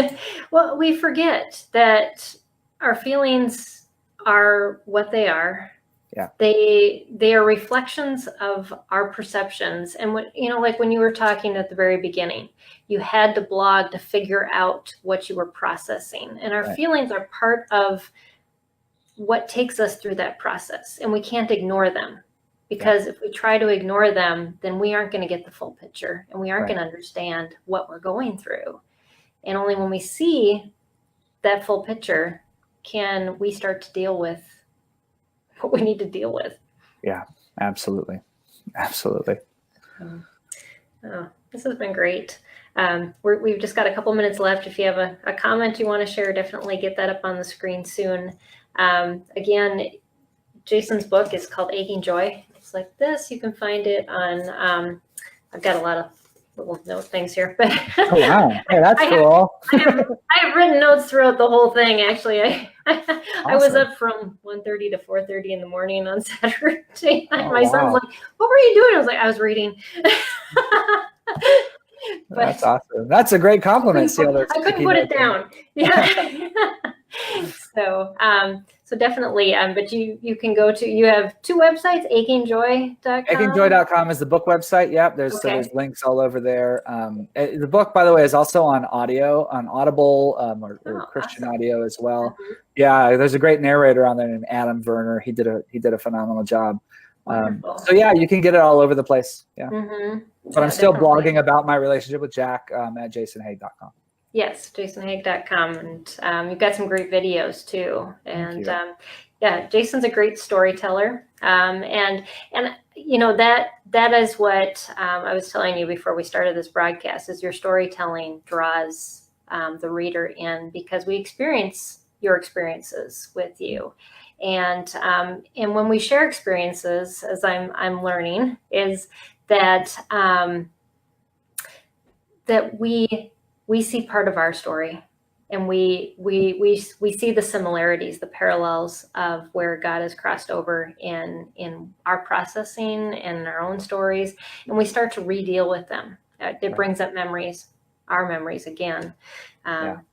Well, we forget that our feelings are what they are. Yeah. They are reflections of our perceptions. And like when you were talking at the very beginning, you had to blog to figure out what you were processing. And our feelings are part of what takes us through that process. And we can't ignore them, because if we try to ignore them, then we aren't going to get the full picture, and we aren't going to understand what we're going through. And only when we see that full picture can we start to deal with what we need to deal with. Yeah, absolutely. Absolutely. This has been great. We've just got a couple minutes left. If you have a comment you want to share, definitely get that up on the screen soon. Again, Jason's book is called Aching Joy. It's like this. You can find it on, I've got a lot of little note things here, but oh, wow. Hey, that's cool. I have written notes throughout the whole thing. Actually, I was up from 1:30 to 4:30 in the morning on Saturday. My son's like, "What were you doing?" I was like, "I was reading." That's awesome. That's a great compliment. I couldn't put it down. Yeah. So definitely, but you can go to, you have two websites, achingjoy.com. Achingjoy.com is the book website. Yep. There's links all over there. The book, by the way, is also on audio, on Audible, or Christian audio as well. Yeah. There's a great narrator on there named Adam Werner. He did a phenomenal job. So yeah, you can get it all over the place. Yeah. But I'm still blogging about my relationship with Jack at jasonhague.com. Yes, jasonhague.com. And you've got some great videos too. And Jason's a great storyteller. And you know, that is what I was telling you before we started this broadcast, is your storytelling draws the reader in, because we experience your experiences with you. And when we share experiences, as I'm learning, is that that we see part of our story, and we see the similarities, the parallels of where God has crossed over in our processing and in our own stories, and we start to re-deal with them. It brings up memories, our memories again.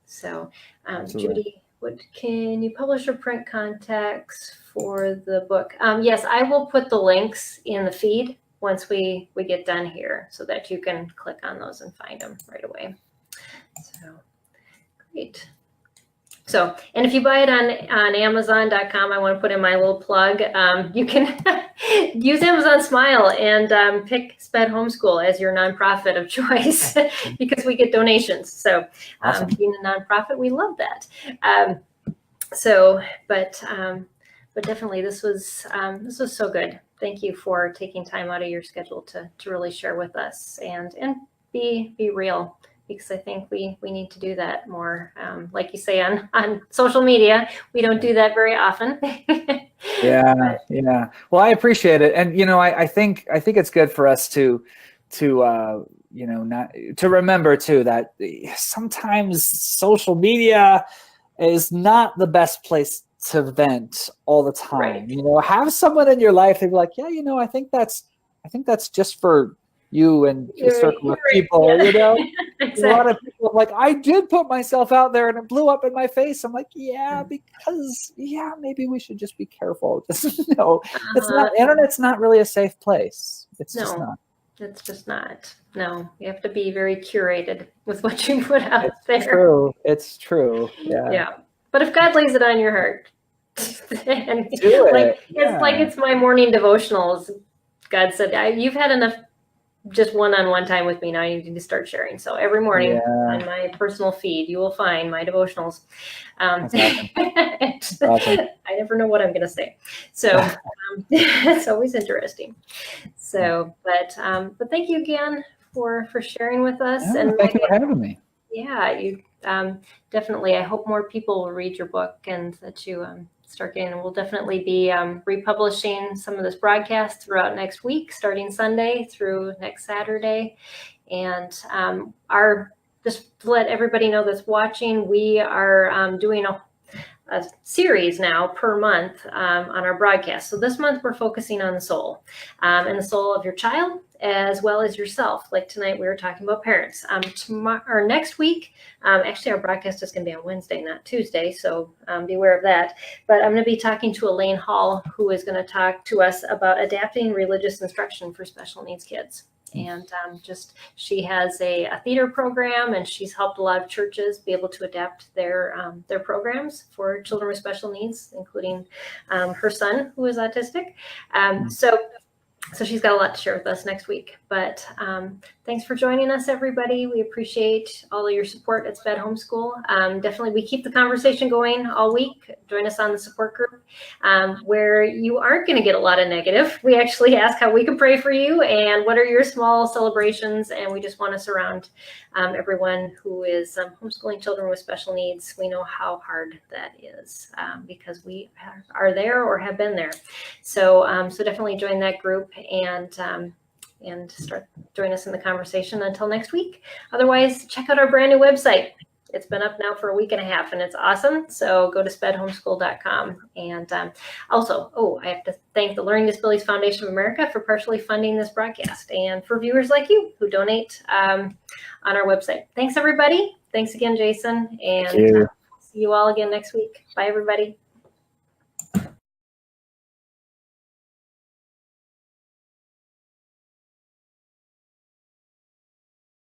So, Judy, can you publish or print contacts for the book? Yes, I will put the links in the feed once we get done here, so that you can click on those and find them right away. So great. So, and if you buy it on Amazon.com, I want to put in my little plug. You can use Amazon Smile and pick SPED Homeschool as your nonprofit of choice, because we get donations. So, Awesome. Being a nonprofit, we love that. But definitely, this was so good. Thank you for taking time out of your schedule to really share with us and be real, because I think we need to do that more. Like you say, on social media, we don't do that very often. Yeah. Well, I appreciate it, and I think it's good for us to not to remember too that sometimes social media is not the best place to vent all the time. Right. Have someone in your life, they'd be like, I think that's just for you and a circle of people. Exactly. A lot of people are like, I did put myself out there and it blew up in my face. I'm like, because maybe we should just be careful. It's not, internet's not really a safe place. It's just not. It's just not. No, you have to be very curated with what you put out there. It's true. Yeah. But if God lays it on your heart, and do it. It's like it's my morning devotionals. God said, you've had enough just one-on-one time with me. Now you need to start sharing. So every morning on my personal feed, you will find my devotionals. That's awesome. I never know what I'm going to say. So it's always interesting. So, but thank you again for sharing with us. And thank you for having me. Yeah, you definitely. I hope more people will read your book and that you start getting. And we'll definitely be republishing some of this broadcast throughout next week, starting Sunday through next Saturday. And just to let everybody know that's watching, we are doing a series now per month on our broadcast. So this month we're focusing on the soul and the soul of your child as well as yourself. Like tonight we were talking about parents. Tomorrow or next week, actually our broadcast is going to be on Wednesday, not Tuesday. So be aware of that. But I'm going to be talking to Elaine Hall, who is going to talk to us about adapting religious instruction for special needs kids. And she has a theater program, and she's helped a lot of churches be able to adapt their programs for children with special needs, including her son, who is autistic. So she's got a lot to share with us next week. But thanks for joining us, everybody. We appreciate all of your support at SPED Homeschool. Definitely, we keep the conversation going all week. Join us on the support group where you aren't going to get a lot of negative. We actually ask how we can pray for you and what are your small celebrations. And we just want to surround everyone who is homeschooling children with special needs. We know how hard that is because we are there or have been there. So definitely join that group and join us in the conversation until next week. Otherwise, check out our brand new website. It's been up now for a week and a half and it's awesome. So go to spedhomeschool.com. And also, I have to thank the Learning Disabilities Foundation of America for partially funding this broadcast and for viewers like you who donate on our website. Thanks, everybody. Thanks again, Jason. And see you all again next week. Bye, everybody.